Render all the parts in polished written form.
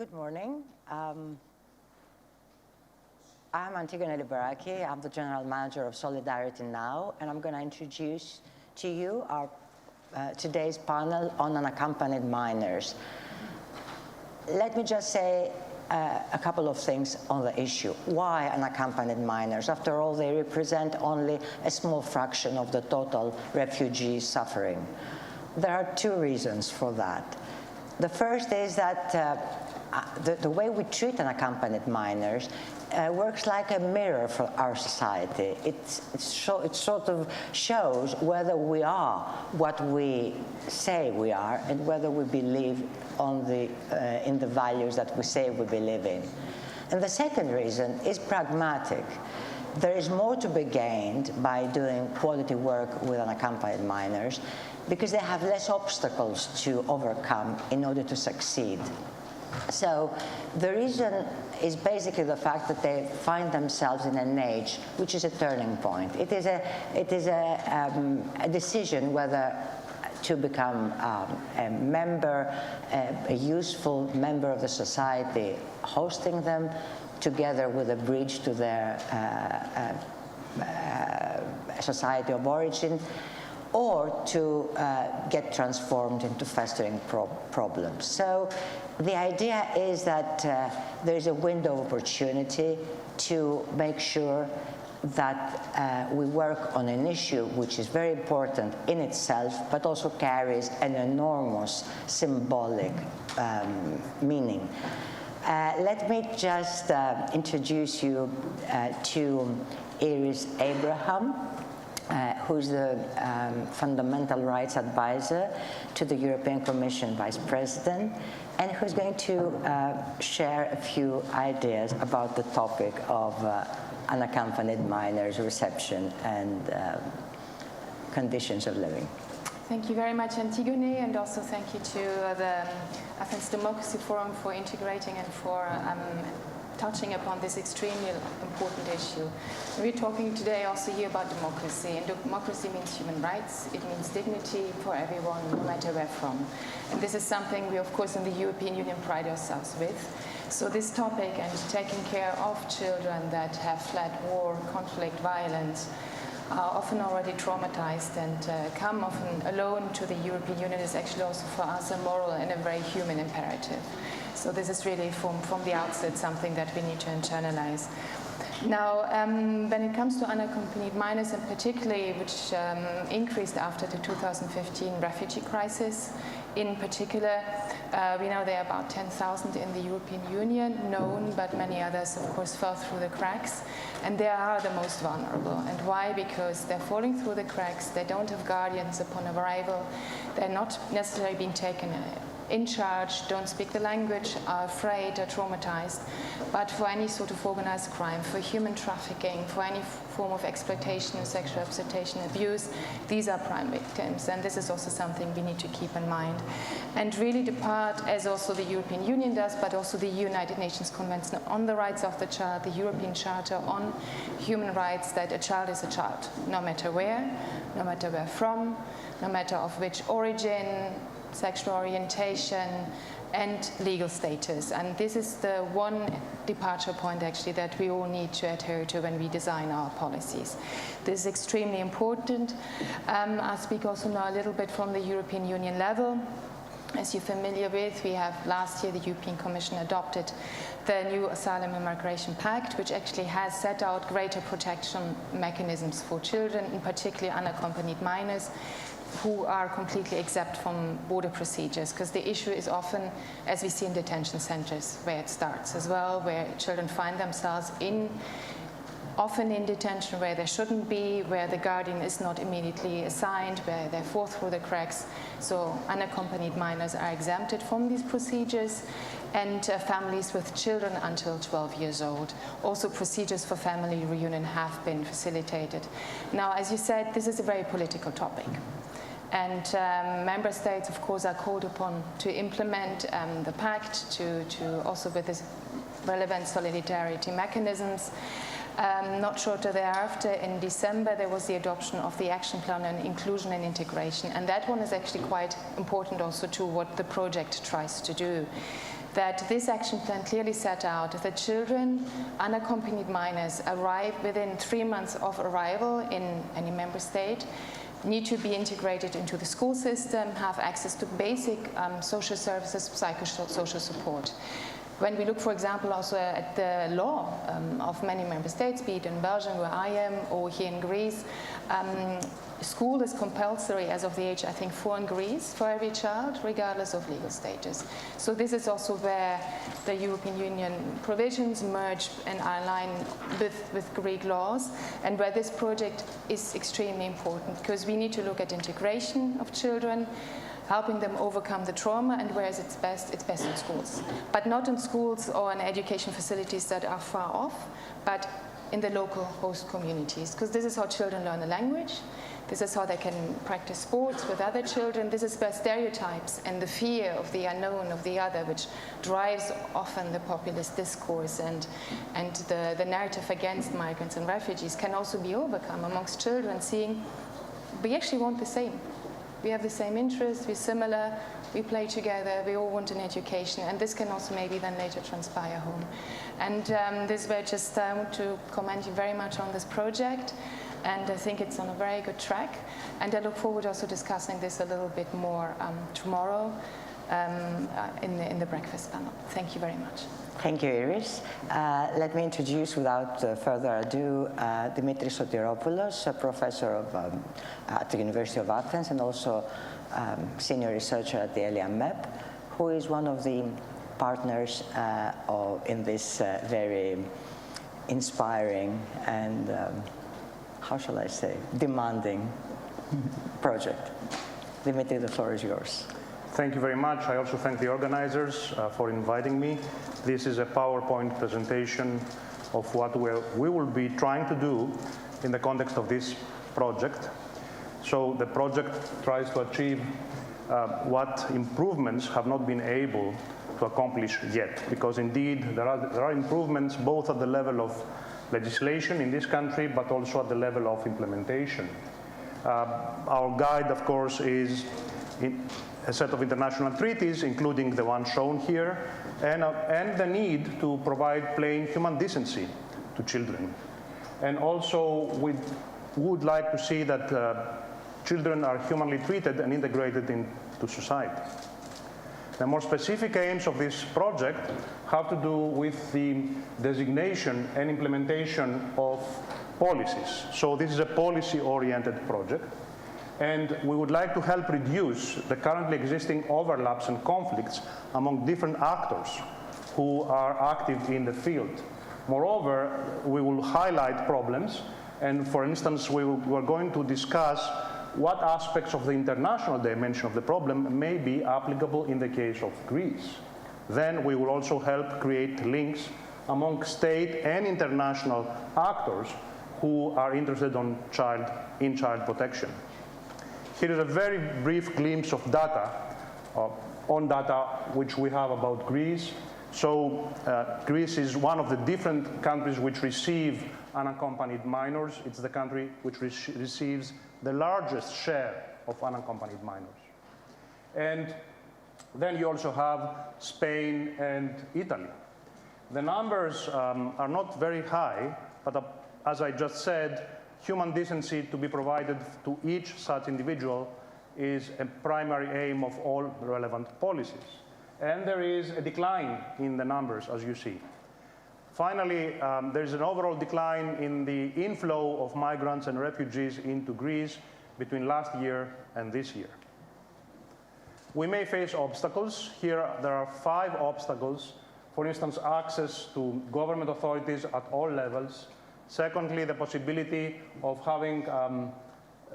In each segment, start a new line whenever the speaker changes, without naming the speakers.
Good morning. I'm Antigone Lyberaki. I'm the General Manager of SolidarityNow, and I'm going to introduce to you our today's panel on unaccompanied minors. Let me just say a couple of things on the issue. Why unaccompanied minors? After all, they represent only a small fraction of the total refugee suffering. There are two reasons for that. The first is that the way we treat unaccompanied minors works like a mirror for our society. It sort of shows whether we are what we say we are and whether we believe in the values that we say we believe in. And the second reason is pragmatic. There is more to be gained by doing quality work with unaccompanied minors because they have less obstacles to overcome in order to succeed. So the reason is basically the fact that they find themselves in an age which is a turning point. It is a decision whether to become a member, a useful member of the society, hosting them together with a bridge to their society of origin, or to get transformed into festering problems. So the idea is that there is a window of opportunity to make sure that we work on an issue which is very important in itself, but also carries an enormous symbolic meaning. Let me just introduce you to Iris Abraham, who's the Fundamental Rights Advisor to the European Commission Vice President, and who's going to share a few ideas about the topic of unaccompanied minors' reception and conditions of living.
Thank you very much, Antigone, and also thank you to the Athens Democracy Forum for integrating and for touching upon this extremely important issue. We're talking today also here about democracy, and democracy means human rights. It means dignity for everyone, no matter where from. And this is something we, of course, in the European Union pride ourselves with. So this topic and taking care of children that have fled war, conflict, violence, are often already traumatized and come often alone to the European Union is actually also for us a moral and a very human imperative. So this is really from the outset something that we need to internalize. Now, when it comes to unaccompanied minors, and particularly which increased after the 2015 refugee crisis, in particular, we know there are about 10,000 in the European Union, known, but many others, of course, fell through the cracks. And they are the most vulnerable. And why? Because they're falling through the cracks, they don't have guardians upon arrival, they're not necessarily being taken in charge, don't speak the language, are afraid, are traumatized. But for any sort of organized crime, for human trafficking, for any form of exploitation, sexual exploitation, abuse, these are prime victims. And this is also something we need to keep in mind. And really depart, as also the European Union does, but also the United Nations Convention on the Rights of the Child, the European Charter on Human Rights, that a child is a child, no matter where from, no matter of which origin, sexual orientation, and legal status. And this is the one departure point actually that we all need to adhere to when we design our policies. This is extremely important. I'll speak also now a little bit from the European Union level. As you're familiar with, we have last year the European Commission adopted the new Asylum and Migration Pact, which actually has set out greater protection mechanisms for children, in particular unaccompanied minors, who are completely exempt from border procedures, because the issue is often, as we see in detention centers, where it starts as well, where children find themselves often in detention where they shouldn't be, where the guardian is not immediately assigned, where they fall through the cracks. So unaccompanied minors are exempted from these procedures, and families with children until 12 years old. Also procedures for family reunion have been facilitated. Now, as you said, this is a very political topic. And member states, of course, are called upon to implement the pact, to also with this relevant solidarity mechanisms. Not shorter thereafter, in December, there was the adoption of the Action Plan on Inclusion and Integration. And that one is actually quite important also to what the project tries to do. that this action plan clearly set out that children, unaccompanied minors, arrive within 3 months of arrival in any member state, need to be integrated into the school system, have access to basic social services, psychosocial support. When we look, for example, also at the law of many member states, be it in Belgium where I am or here in Greece, school is compulsory as of the age, I think, 4 in Greece for every child, regardless of legal status. So this is also where the European Union provisions merge and are aligned with Greek laws, and where this project is extremely important, because we need to look at integration of children, helping them overcome the trauma, and where it's best in schools. But not in schools or in education facilities that are far off, but in the local host communities, because this is how children learn the language. This is how they can practice sports with other children. This is where stereotypes and the fear of the unknown, of the other, which drives often the populist discourse and the narrative against migrants and refugees, can also be overcome amongst children, seeing we actually want the same. We have the same interests, we're similar, we play together, we all want an education, and this can also maybe then later transpire home. And this way, just want to commend you very much on this project, and I think it's on a very good track, and I look forward also discussing this a little bit more tomorrow in the breakfast panel. Thank you very much.
Thank you, Iris. Let me introduce, without further ado, Dimitri Sotiropoulos, a professor at the University of Athens and also senior researcher at the ELIAMEP, who is one of the partners in this very inspiring and, how shall I say, demanding project. Dimitri, the floor is yours.
Thank you very much. I also thank the organizers for inviting me. This is a PowerPoint presentation of what we will be trying to do in the context of this project. So the project tries to achieve what improvements have not been able to accomplish yet, because indeed there are improvements both at the level of legislation in this country, but also at the level of implementation. Our guide, of course, is a set of international treaties, including the one shown here, and the need to provide plain human decency to children. And also, we would like to see that children are humanly treated and integrated into society. The more specific aims of this project have to do with the designation and implementation of policies. So this is a policy-oriented project. And we would like to help reduce the currently existing overlaps and conflicts among different actors who are active in the field. Moreover, we will highlight problems, and for instance, we're going to discuss what aspects of the international dimension of the problem may be applicable in the case of Greece. Then we will also help create links among state and international actors who are interested in child protection. Here is a very brief glimpse of data, which we have about Greece. So Greece is one of the different countries which receive unaccompanied minors. It's the country which receives the largest share of unaccompanied minors. And then you also have Spain and Italy. The numbers are not very high, but as I just said, human decency to be provided to each such individual is a primary aim of all relevant policies. And there is a decline in the numbers, as you see. Finally, there is an overall decline in the inflow of migrants and refugees into Greece between last year and this year. We may face obstacles. Here there are 5 obstacles. For instance, access to government authorities at all levels. Secondly, the possibility of having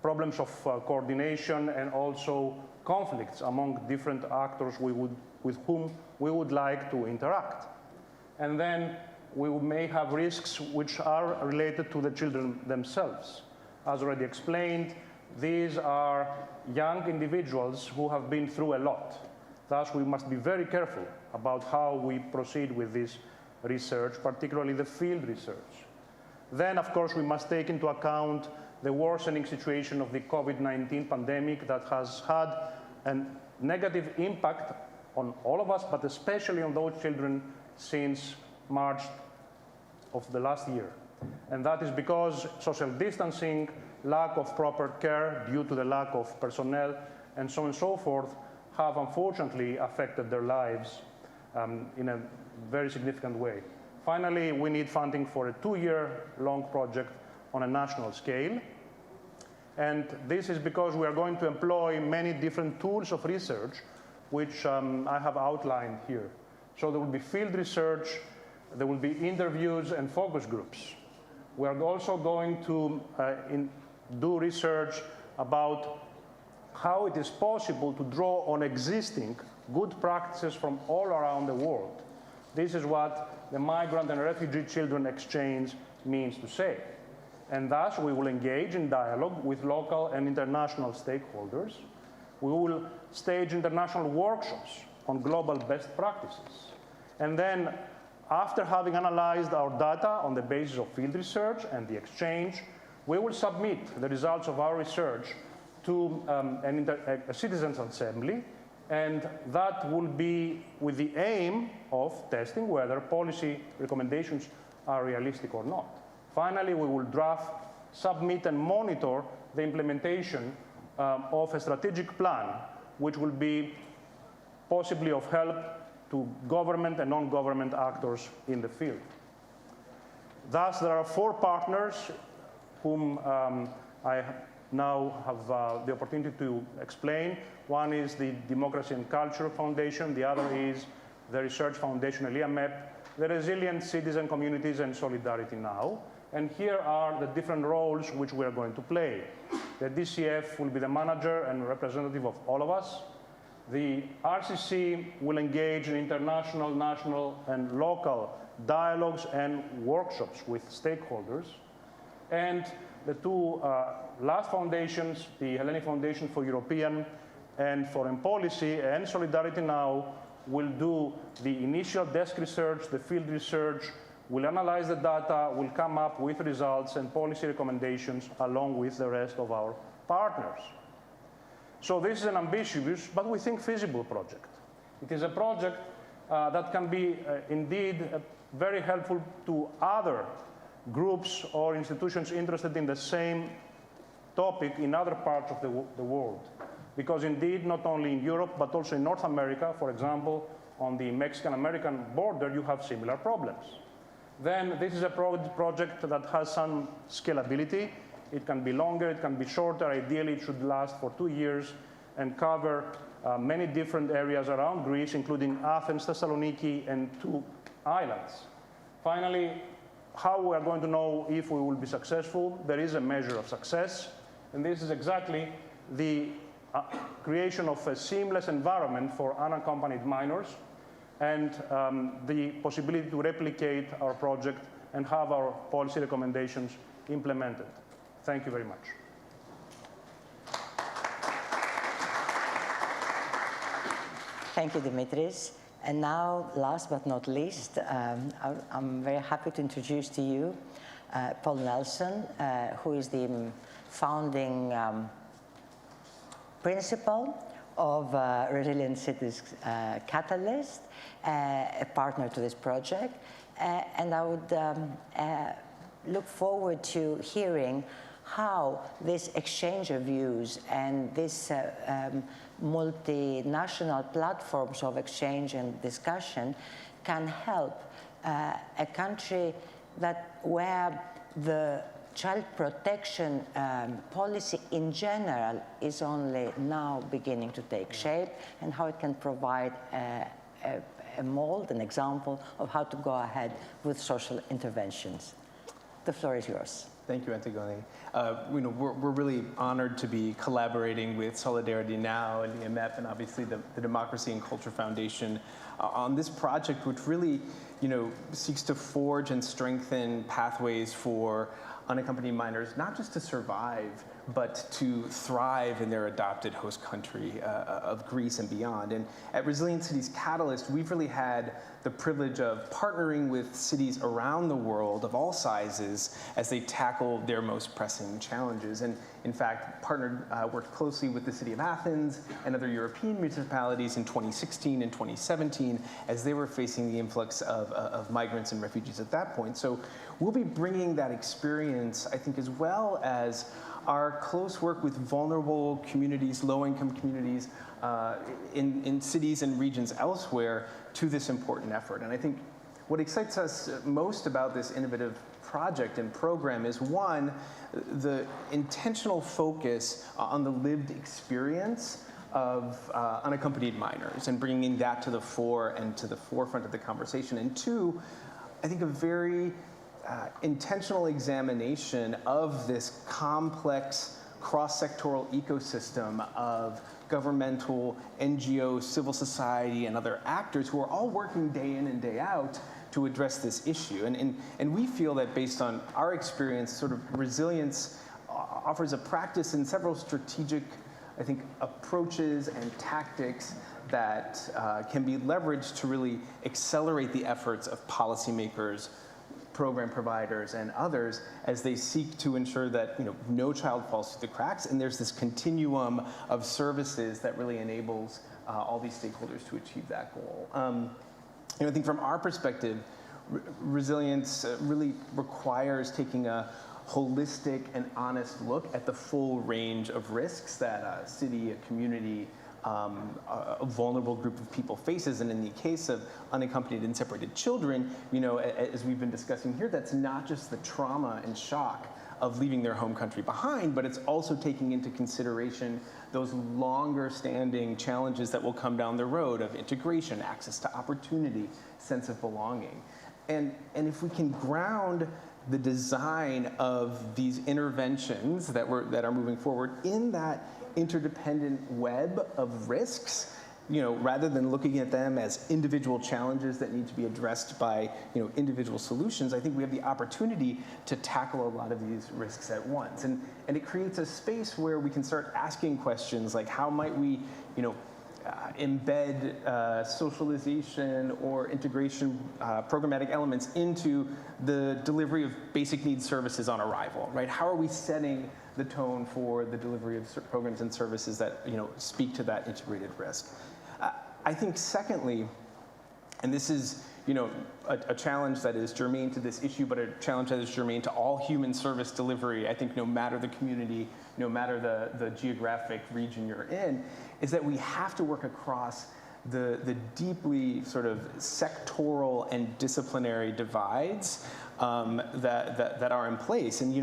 problems of coordination and also conflicts among different actors with whom we would like to interact. And then we may have risks which are related to the children themselves. As already explained, these are young individuals who have been through a lot. Thus, we must be very careful about how we proceed with this research, particularly the field research. Then, of course, we must take into account the worsening situation of the COVID-19 pandemic that has had a negative impact on all of us, but especially on those children since March of the last year. And that is because social distancing, lack of proper care due to the lack of personnel, and so on and so forth, have unfortunately affected their lives in a very significant way. Finally, we need funding for a 2-year-long project on a national scale. And this is because we are going to employ many different tools of research, which I have outlined here. So there will be field research, there will be interviews and focus groups. We are also going to do research about how it is possible to draw on existing good practices from all around the world. This is what the Migrant and Refugee Children Exchange means to say. And thus, we will engage in dialogue with local and international stakeholders. We will stage international workshops on global best practices. And then, after having analyzed our data on the basis of field research and the exchange, we will submit the results of our research to a citizens' assembly, and that will be with the aim of testing whether policy recommendations are realistic or not. Finally, we will draft, submit, and monitor the implementation of a strategic plan, which will be possibly of help to government and non-government actors in the field. Thus, there are 4 partners whom I now have the opportunity to explain. One is the Democracy and Culture Foundation, the other is the Research Foundation ELIAMEP, the Resilient Citizen Communities, and SolidarityNow. And here are the different roles which we are going to play. The DCF will be the manager and representative of all of us. The RCC will engage in international, national, and local dialogues and workshops with stakeholders. And the 2 last foundations, the Hellenic Foundation for European and Foreign Policy and SolidarityNow, will do the initial desk research, the field research, will analyze the data, will come up with results and policy recommendations along with the rest of our partners. So this is an ambitious, but we think feasible project. It is a project that can be indeed very helpful to other groups or institutions interested in the same topic in other parts of the world. Because indeed, not only in Europe, but also in North America, for example, on the Mexican-American border, you have similar problems. Then this is a project that has some scalability. It can be longer, it can be shorter. Ideally, it should last for 2 years and cover many different areas around Greece, including Athens, Thessaloniki, and 2 islands. Finally, how we are going to know if we will be successful? There is a measure of success, and this is exactly the creation of a seamless environment for unaccompanied minors, and the possibility to replicate our project and have our policy recommendations implemented. Thank you very much.
Thank you, Dimitris. And now, last but not least, I'm very happy to introduce to you Paul Nelson, who is the founding principal of Resilient Cities Catalyst, a partner to this project. And I would look forward to hearing how this exchange of views and this multinational platforms of exchange and discussion can help a country where the child protection policy in general is only now beginning to take shape, and how it can provide a mold, an example of how to go ahead with social interventions. The floor is yours.
Thank you, Antigone. We're really honored to be collaborating with SolidarityNow and ELIAMEP, and obviously the Democracy and Culture Foundation on this project, which really, seeks to forge and strengthen pathways for unaccompanied minors, not just to survive but to thrive in their adopted host country of Greece and beyond. And at Resilient Cities Catalyst, we've really had the privilege of partnering with cities around the world of all sizes as they tackle their most pressing challenges. And in fact, worked closely with the city of Athens and other European municipalities in 2016 and 2017 as they were facing the influx of migrants and refugees at that point. So we'll be bringing that experience, I think, as well as our close work with vulnerable communities, low-income communities in cities and regions elsewhere to this important effort. And I think what excites us most about this innovative project and program is, one, the intentional focus on the lived experience of unaccompanied minors and bringing that to the fore and to the forefront of the conversation. And two, I think a very intentional examination of this complex cross-sectoral ecosystem of governmental, NGOs, civil society, and other actors who are all working day in and day out to address this issue. And we feel that based on our experience, sort of resilience offers a practice in several strategic, I think, approaches and tactics that can be leveraged to really accelerate the efforts of policymakers, program providers, and others as they seek to ensure that no child falls through the cracks, and there's this continuum of services that really enables all these stakeholders to achieve that goal. I think from our perspective, resilience really requires taking a holistic and honest look at the full range of risks that a city, a community, a vulnerable group of people faces. And in the case of unaccompanied and separated children, as we've been discussing here, that's not just the trauma and shock of leaving their home country behind, but it's also taking into consideration those longer standing challenges that will come down the road of integration, access to opportunity, sense of belonging. And if we can ground the design of these interventions that are moving forward in that interdependent web of risks, rather than looking at them as individual challenges that need to be addressed by individual solutions, I think we have the opportunity to tackle a lot of these risks at once. And it creates a space where we can start asking questions like, how might we embed socialization or integration programmatic elements into the delivery of basic needs services on arrival, right? How are we setting the tone for the delivery of programs and services that speak to that integrated risk? I think secondly, and this is a challenge that is germane to this issue, but a challenge that is germane to all human service delivery, I think no matter the community, no matter the geographic region you're in, is that we have to work across the deeply sort of sectoral and disciplinary divides that are in place. And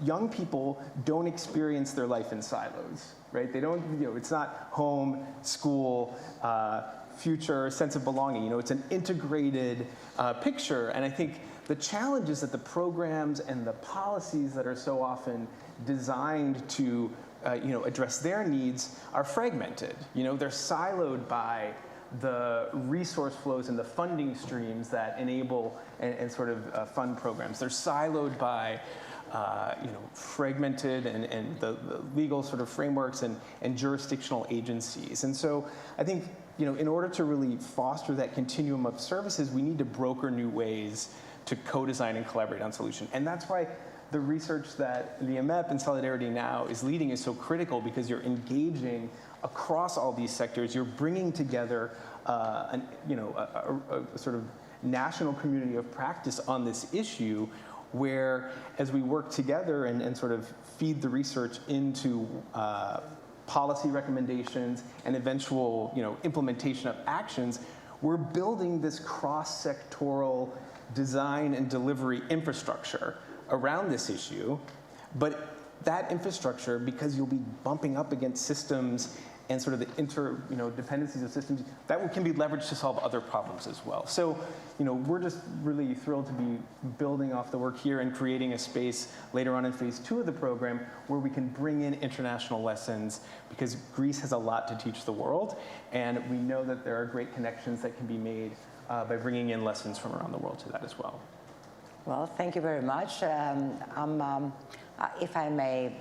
young people don't experience their life in silos, right? They don't, it's not home, school, future, sense of belonging. It's an integrated picture. And I think the challenge is that the programs and the policies that are so often designed to address their needs are fragmented. They're siloed by the resource flows and the funding streams that enable and sort of fund programs. They're siloed by fragmented and the legal sort of frameworks and jurisdictional agencies. And so I think in order to really foster that continuum of services, we need to broker new ways to co-design and collaborate on solutions. And that's why the research that ELIAMEP and SolidarityNow is leading is so critical, because you're engaging across all these sectors. You're bringing together a sort of national community of practice on this issue, where as we work together and sort of feed the research into policy recommendations and eventual implementation of actions, we're building this cross-sectoral design and delivery infrastructure around this issue. But that infrastructure, because you'll be bumping up against systems and sort of the interdependencies of systems, that can be leveraged to solve other problems as well. So, we're just really thrilled to be building off the work here and creating a space later on in phase 2 of the program where we can bring in international lessons, because Greece has a lot to teach the world, and we know that there are great connections that can be made by bringing in lessons from around the world to that as well.
Well, thank you very much. If I may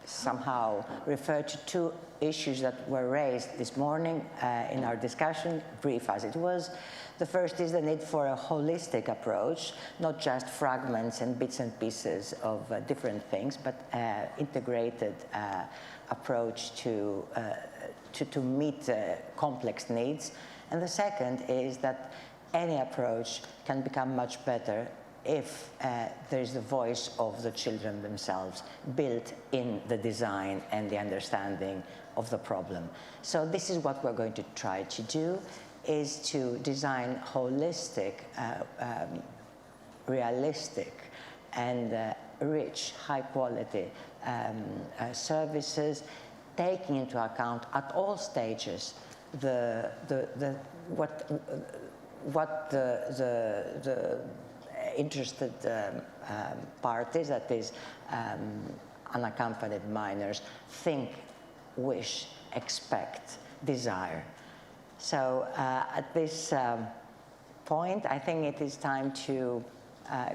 somehow refer to two issues that were raised this morning in our discussion, brief as it was. The first is the need for a holistic approach, not just fragments and bits and pieces of different things, but integrated approach to meet complex needs. And the second is that any approach can become much better if there is the voice of the children themselves built in the design and the understanding of the problem. So this is what we're going to try to do, is to design holistic, realistic, and rich, high-quality services, taking into account at all stages what the interested parties, that is unaccompanied minors, think, wish, expect, desire. So at this point, I think it is time to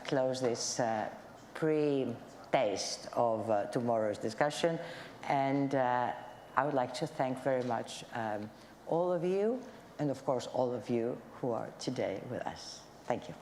close this pre-taste of tomorrow's discussion. And I would like to thank very much all of you, and of course all of you who are today with us. Thank you.